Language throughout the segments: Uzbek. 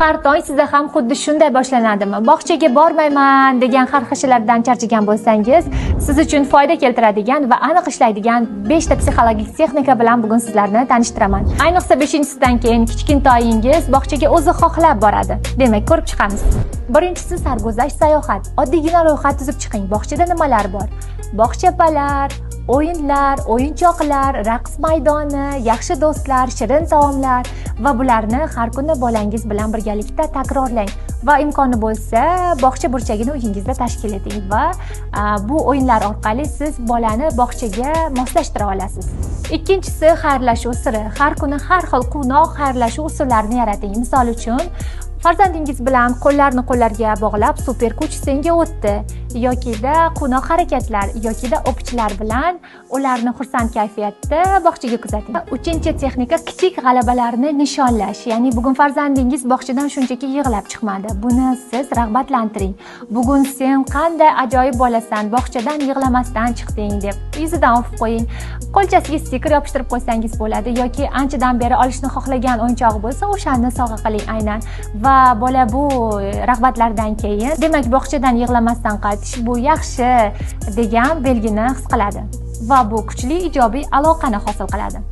har tong sizda ham xuddi shunday boshlanadimi? Bog'chaga bormayman degan xarxashalardan charchagan bo'lsangiz, siz uchun foyda keltiradigan va aniq ishlaydigan 5 ta psixologik texnika bilan bugun sizlarni tanishtiraman. Ayniqsa 5-sidan keyin kichkintoyingiz bog'chaga o'zi xohlab boradi. Demak, ko'rib chiqamiz. Birinchisi sarguzasht sayohat. Oddiygina ro'yxat tuzib chiqing. Bog'chada nimalar bor? Bog'chapalar, o'yinlar, o'yinchoqlar, raqs maydoni, yaxshi do'stlar, shirin taomlar va bularni har kuni bolangiz bilan birgalikda takrorlang va imkoni bo'lsa, bog'cha burchagini uyingizda tashkil eting va bu o'yinlar orqali siz bolani bog'chaga moslashtira olasiz. Ikkinchisi xayrlashuv siri. Har kuni har xil quvnoq xayrlashuv usullarini yarating. Misol uchun, farzandingiz bilan qo'llarni qo'llarga bog'lab super kuch senga o'tdi yokida quvnoq harakatlar yokida o'pichlar bilan ularni xursand kayfiyatda bog'chaga kuzating. Uchinchi texnika kichik g'alabalarni nishonlash. Ya'ni bugun farzandingiz bog'chadan shunchaki yig'lab chiqmadi. Buni siz rag'batlantiring. Bugun sen qanday ajoyib bolasan, bog'chadan yig'lamasdan chiqding deb yuzidan o'pib qo'ying. Qo'lchasiga stiker yopishtirib qo'ysangiz bo'ladi yoki anchadan beri olishni xohlagan o'yinchog'i bo'lsa, o'shani sovg'a qiling aynan. Va bola bu rag'batlardan keyin, demak, bog'chadan yig'lamasdan qaytish bu yaxshi degan belgini his qiladi va bu kuchli ijobiy aloqani hosil qiladi.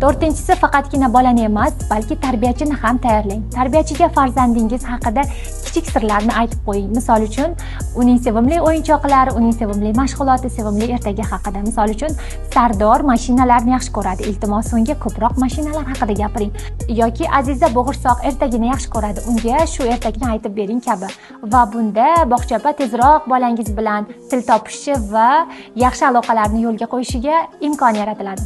To'rtinchisi, faqatgina bolani emas, balki tarbiyachini ham tayyorlang. Tarbiyachiga farzandingiz haqida kichik sirlarni aytib qo'ying. Misol uchun, uning sevimli o'yinchoqlari, uning sevimli mashg'uloti, sevimli ertagi haqida. Misol uchun, Sardor mashinalarni yaxshi ko'radi. Iltimos, unga ko'proq mashinalar haqida gapiring. Yoki Aziza bo'g'irsoq ertagini yaxshi ko'radi. Unga shu ertakni aytib bering kabi. Va bunda bog'chapa tezroq bolangiz bilan til topishi va yaxshi aloqalarni yo'lga qo'yishiga imkon yaratiladi.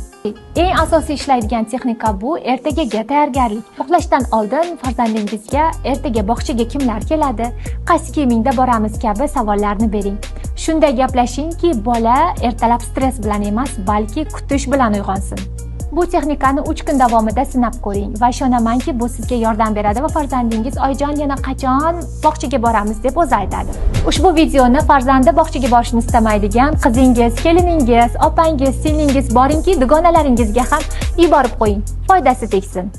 Eng asosiy ishlaydigan texnika bu ertagaga tayyorgarlik. Uxlashdan oldin farzandingizga ertaga bog'chaga kimlar keladi, qaysi kiyimingda boramiz kabi savollarni bering. Shunday gaplashingki, bola ertalab stress bilan emas, balki kutish bilan uyg'onsin. Bu texnikani 3 kun davomida sinab ko'ring va ishonamanki, bu sizga yordam beradi va farzandingiz "Oyijon, yana qachon bog'chaga boramiz?" deb o'zi aytadi. Ushbu videoni farzandi bog'chaga borishni istamaydigan qizingiz, keliningiz, opangiz, singlingiz boringki, dugonalaringizga ham yuborib qo'ying. Foydasi tegsin.